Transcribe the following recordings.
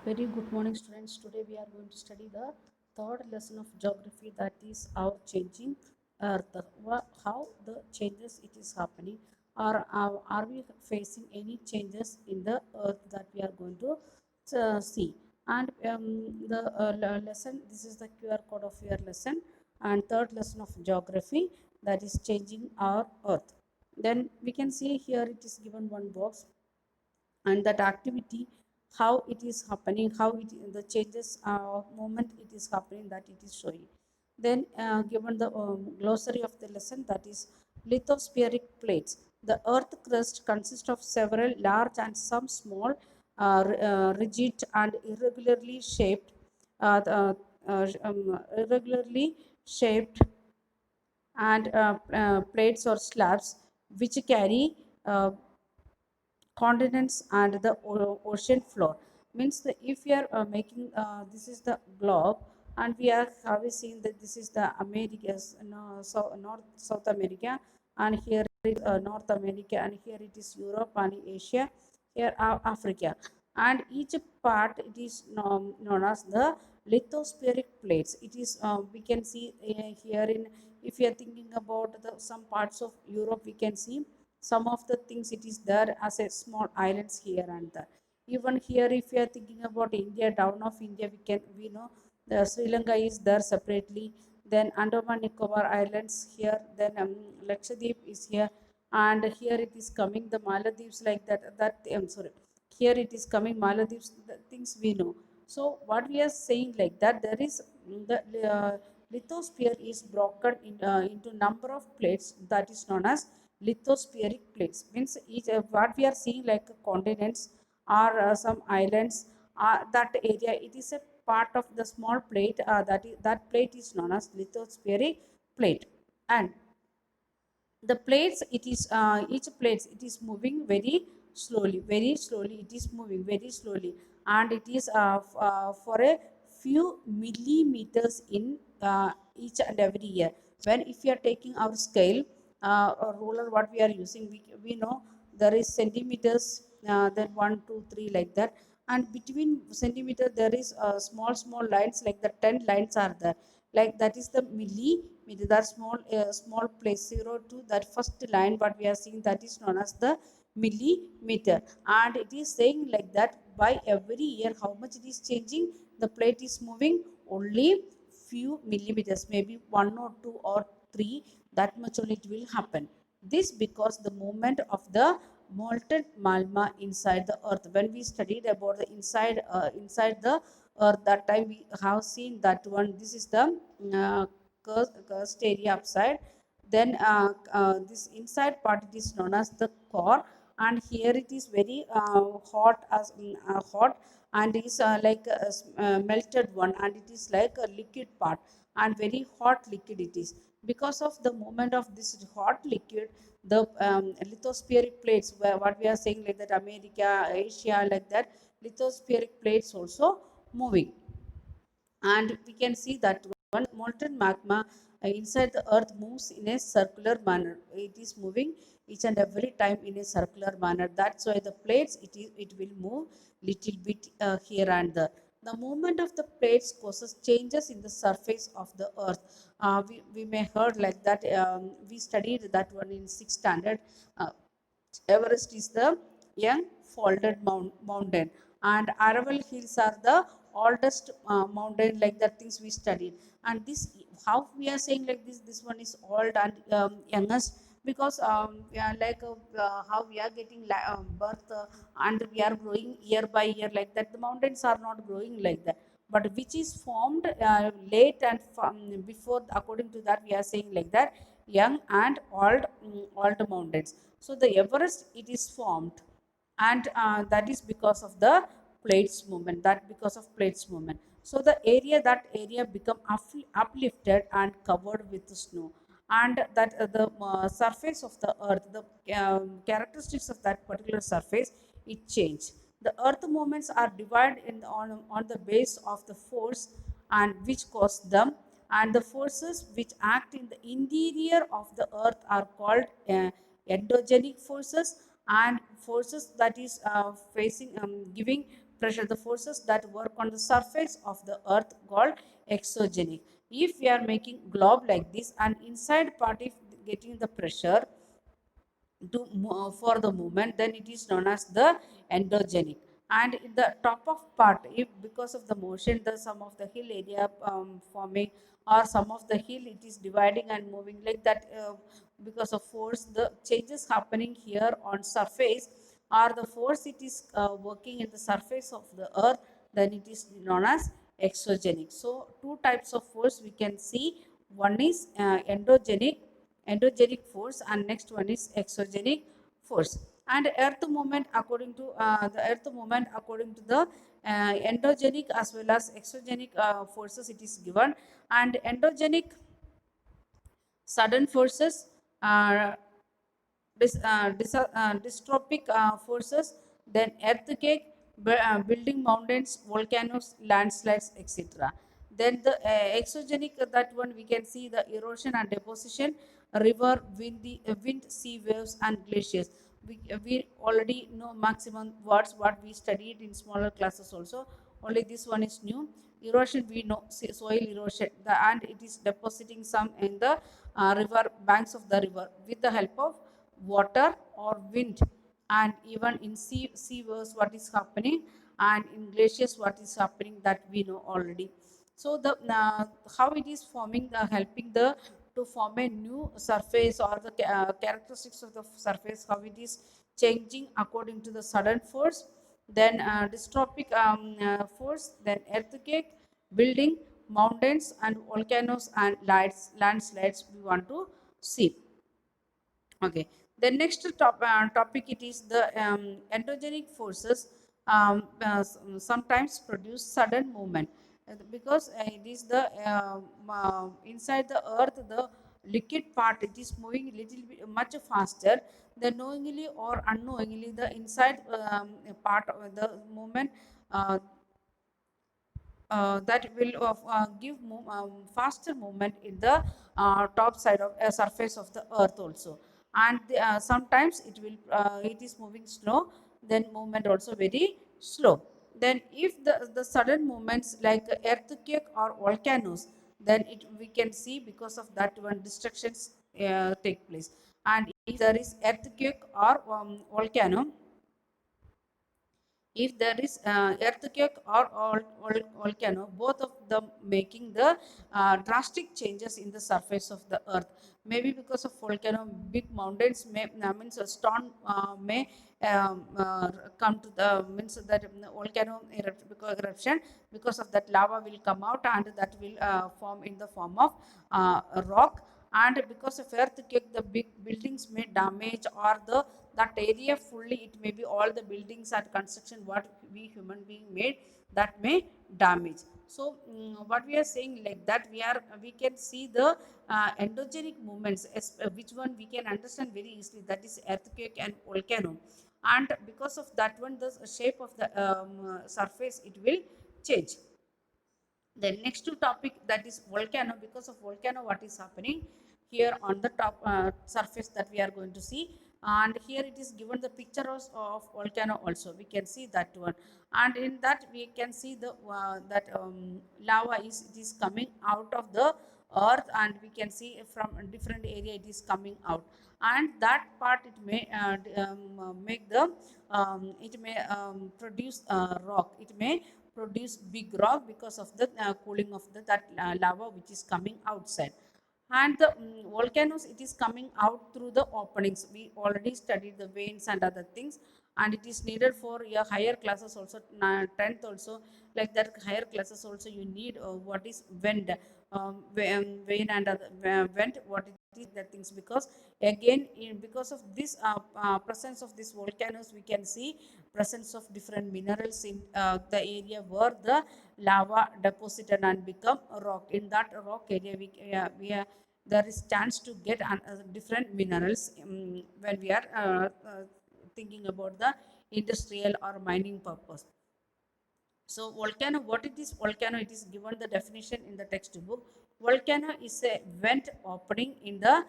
Very good morning, students. Today we are going to study the third lesson of geography, that is our changing earth. How the changes it is happening, or are we facing any changes in the earth that we are going to see? And the lesson, this is the QR code of your lesson, and third lesson of geography, that is changing our earth. Then we can see here it is given one box, and that activity, how it is happening, how it the changes moment it is happening, that it is showing. Then given the glossary of the lesson, that is lithospheric plates. The earth crust consists of several large and some small, rigid and irregularly shaped and plates or slabs which carry uh, continents and the ocean floor. Means that if we are making this is the globe, and we are having seen that this is the Americas, no, so North South America, and here is North America, and here it is Europe and Asia, here Africa, and each part it is known as the lithospheric plates. It is we can see here in, if you are thinking about the some parts of Europe, we can see some of the things it is there as a small islands here and there. Even here, if you are thinking about India, down of India, we know the Sri Lanka is there separately. Then Andaman Nicobar Islands here. Then Lakshadweep is here, and here it is coming the Maldives, like that. I'm sorry. Here it is coming Maldives. The things we know. So what we are saying, like that, there is the lithosphere is broken into number of plates, that is known as lithospheric plates. Means each what we are seeing like continents or some islands, that area it is a part of the small plate, that plate is known as lithospheric plate. And the plates it is each plates it is moving very slowly it is moving very slowly, and it is for a few millimeters in each and every year. When if you are taking our scale or ruler, what we are using, we know there is centimeters, then 1 2 3 like that, and between centimeter there is small lines, like the 10 lines are there, like that is the millimeter, that small place 0 to that first line what we are seeing, that is known as the millimeter. And it is saying like that, by every year how much it is changing, the plate is moving only few millimeters, maybe 1 or 2 or 3, that much only it will happen. This because the movement of the molten magma inside the earth. When we studied about the inside the earth, that time we have seen that one, this is the cursed area upside. Then this inside part it is known as the core, and here it is very hot, and is like a melted one, and it is like a liquid part, and very hot liquid it is. Because of the movement of this hot liquid, the lithospheric plates, where what we are saying, like that America, Asia, like that, lithospheric plates also moving. And we can see that one molten magma inside the earth moves in a circular manner. It is moving each and every time in a circular manner. That's why the plates it will move little bit here and there. The movement of the plates causes changes in the surface of the earth. We may heard like that, we studied that one in sixth standard. uh, Everest is the young folded mountain, and Araval Hills are the oldest mountain, like the things we studied. And this, how we are saying like this one is old and youngest, because yeah, like how we are getting birth, and we are growing year by year, like that. The mountains are not growing like that, but which is formed late and before. According to that, we are saying like that, young and old mountains. So the Everest it is formed, and that is because of the plates movement. That because of plates movement. So the area, that area become uplifted and covered with snow, and that the surface of the earth, the characteristics of that particular surface, it change. The earth movements are divided on the base of the force and which cause them, and the forces which act in the interior of the earth are called endogenic forces, and forces that is facing giving pressure, the forces that work on the surface of the earth called exogenic. If we are making globe like this and inside part if getting the pressure for the movement, then it is known as the endogenic. And in the top of part, if because of the motion the some of the hill area forming, or some of the hill it is dividing and moving like that, because of force the changes happening here on surface, or the force it is working in the surface of the earth, then it is known as exogenic. So two types of force we can see. One is endogenic force, and next one is exogenic force. And earth movement according to the endogenic as well as exogenic forces it is given. And endogenic sudden forces are dystrophic forces, then earthquake, building mountains, volcanoes, landslides, etc. Then the exogenic, that one we can see the erosion and deposition, river, wind, sea waves, and glaciers. We already know maximum words what we studied in smaller classes also. Only this one is new. Erosion we know, soil erosion, and it is depositing some in the river banks of the river with the help of water or wind. And even in sea waves what is happening, and in glaciers what is happening, that we know already. So the how it is forming the helping the to form a new surface, or the characteristics of the surface, how it is changing according to the sudden force, then dystrophic force, then earthquake, building mountains and volcanoes and landslides we want to see. Okay. The next topic it is the endogenic forces sometimes produce sudden movement. Because it is the inside the earth the liquid part it is moving little bit much faster than knowingly or unknowingly the inside part of the movement that will give faster movement in the top side of surface of the earth also. And sometimes it is moving slow, then movement also very slow. Then if the sudden movements like earthquake or volcanoes, then it we can see because of that one destructions take place. And if there is earthquake or volcano, if there is earthquake or volcano, both of them making the drastic changes in the surface of the earth. Maybe because of volcano, big mountains may means a storm may come to the means that volcano eruption, because of that lava will come out and that will form in the form of rock. And because of earthquake the big buildings may damage, or the that area fully it may be all the buildings and construction what we human being made, that may damage. So what we are saying like that, we can see the endogenic movements which one we can understand very easily, that is earthquake and volcano. And because of that one the shape of the surface it will change. The next two topic, that is volcano. Because of volcano what is happening here on the top surface that we are going to see. And here it is given the picture of volcano also, we can see that one. And in that we can see the that lava is it is coming out of the earth, and we can see from a different area it is coming out. And that part it may make the it may produce rock, it may produce big rock because of the cooling of that lava which is coming outside. And the volcanoes it is coming out through the openings, we already studied the veins and other things. And it is needed for your higher classes also, 10th also, like that higher classes also you need what is vent, vein and other vent, what it is that things. Because again because of this presence of these volcanoes we can see presence of different minerals in the area where the lava deposited and become a rock. In that rock area there is chance to get different minerals when we are thinking about the industrial or mining purpose. So volcano, what it is volcano? It is given the definition in the textbook. Volcano is a vent opening in the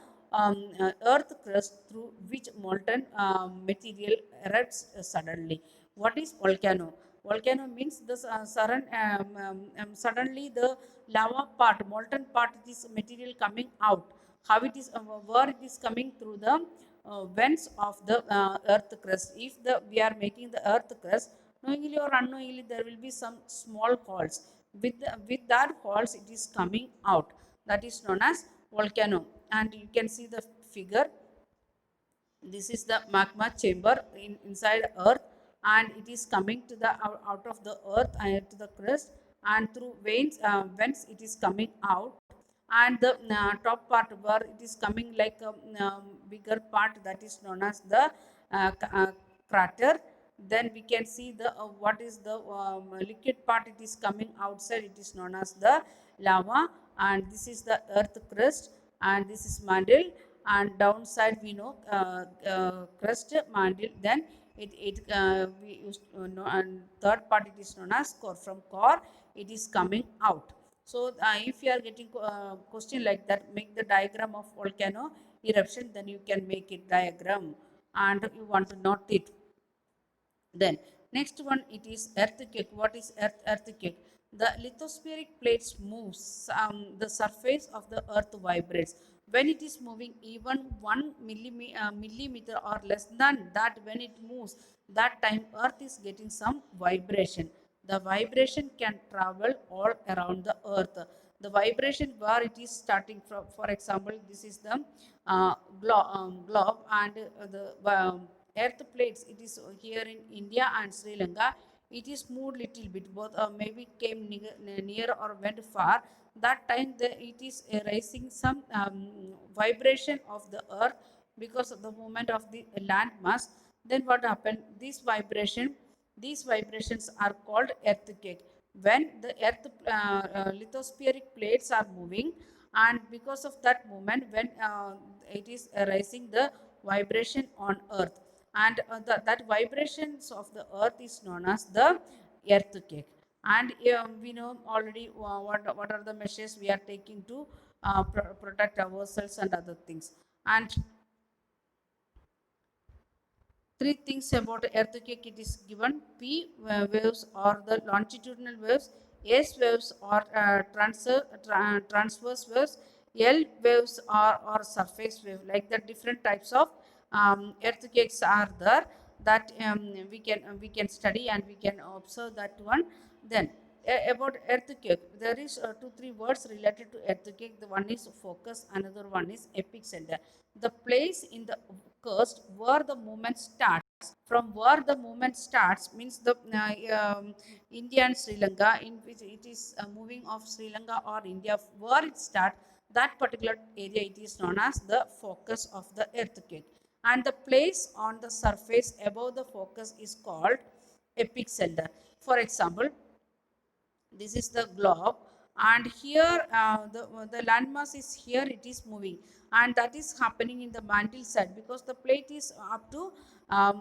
earth crust through which molten material erupts suddenly. What is volcano? Volcano means the suddenly the lava part, molten part, it is material coming out. How it is, where it is coming through the vents of the earth crust. If we are making the earth crust, knowingly or unknowingly, there will be some small holes. With that holes, it is coming out. That is known as volcano. And you can see the figure. This is the magma chamber inside earth, and it is coming to the out of the earth and to the crust, and through veins, vents, it is coming out. And the top part where it is coming like a bigger part, that is known as the crater. Then we can see the what is the liquid part, it is coming outside, it is known as the lava. And this is the earth crust, and this is mantle. And downside we know crust, mantle. Then we used know, and third part, it is known as core. From core, it is coming out. So if you are getting question like that, make the diagram of volcano eruption, then you can make it diagram, and you want to note it. Then next one, it is earthquake. What is earthquake? The lithospheric plates moves. The surface of the earth vibrates. When it is moving even 1 millimeter or less than that, when it moves, that time earth is getting some vibration. The vibration can travel all around the earth. The vibration where it is starting from, for example, this is the globe, and the earth plates, it is here in India and Sri Lanka. It is moved little bit, both maybe came near or went far. That time it is raising some vibration of the earth because of the movement of the land mass. Then what happened? These vibrations are called earthquake. When the earth lithospheric plates are moving, and because of that movement, when it is raising the vibration on earth, and that vibrations of the earth is known as the earthquake. And we know already what are the measures we are taking to protect ourselves and other things. And three things about earthquake, it is given: P waves or the longitudinal waves, S waves or transverse waves, L waves or surface wave. Like the different types of earthquakes are there, that we can study and we can observe that one. Then about earthquake, there is two three words related to earthquake. The one is focus, another one is epicenter. The place in the crust where the movement starts. From where the movement starts means the India and Sri Lanka, in which it is moving of Sri Lanka or India, where it starts, that particular area, it is known as the focus of the earthquake. And the place on the surface above the focus is called epicenter. For example, this is the globe, and here the landmass is here, it is moving, and that is happening in the mantle side because the plate is up to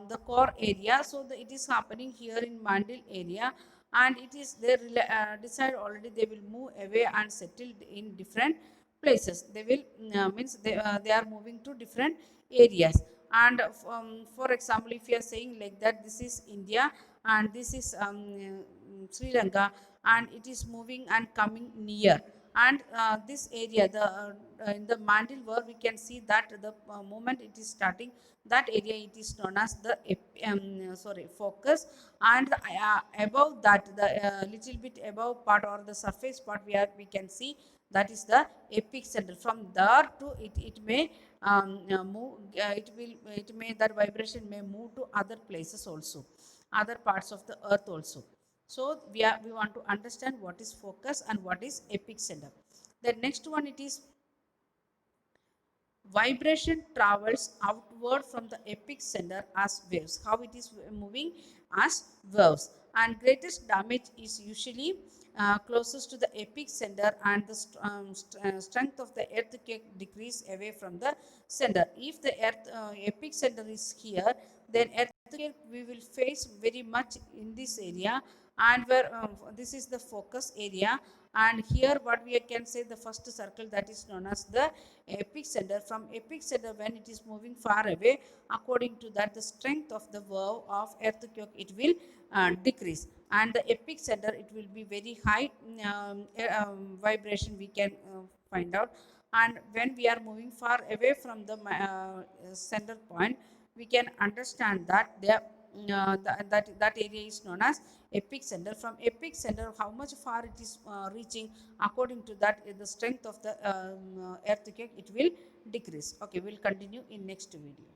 the core area. So it is happening here in mantle area, and it is they decide already, they will move away and settle in different places. They will means they are moving to different areas. And for example, if you are saying like that, this is India and this is Sri Lanka, and it is moving and coming near. And this area, the in the mantle, where we can see that the moment it is starting, that area, it is known as the focus. And above that, the little bit above part or the surface part, we can see that is the epicenter. From there to it may move, it may, that vibration may move to other places also, other parts of the earth also. So we want to understand what is focus and what is epicenter. The next one, it is vibration travels outward from the epicenter as waves. How it is moving? As waves. And greatest damage is usually closest to the epicenter, and the strength of the earthquake decrease away from the center. If the epicenter is here, then earthquake we will face very much in this area, and where this is the focus area. And here what we can say, the first circle, that is known as the epicenter. From epicenter, when it is moving far away, according to that, the strength of the wave of earthquake, it will decrease, and the epicenter it will be very high vibration we can find out. And when we are moving far away from the center point, we can understand that that area is known as epic center. From epic center, how much far it is reaching, according to that the strength of the earthquake it will decrease. Okay, we'll continue in next video.